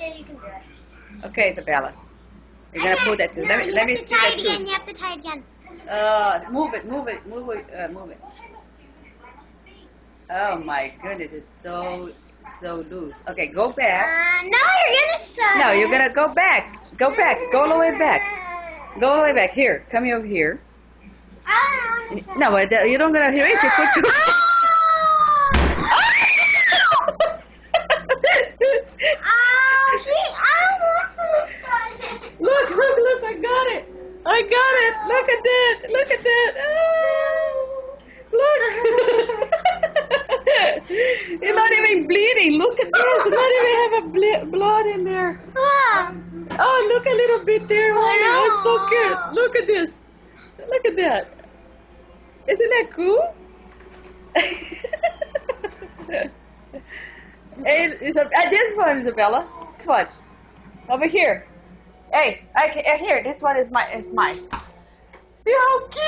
Yeah, you can do it. Okay, Isabella. You're gonna put that too. No, Let me see that too. You have to tie it again. Move it, move it, move it, move it. Oh my goodness, it's so loose. Okay, go back. No, you're gonna shut No, you're it. gonna go back. Go back. Go all the way back. Go all the way back. Here, come over here. I don't wanna No, but you don't gonna hear it. You put your. Oh, I don't want to shut it. Look, look, look! I got it! I got it! Look at that! Look at that! Oh, look! It's not even bleeding. Look at this! It's not even have a blood in there. Oh, look a little bit there. Oh, it's so cute. Look at this. Look at that. Isn't that cool? Hey, this one, Isabella. This one. Over here. Hey, here. This one is mine. See how cute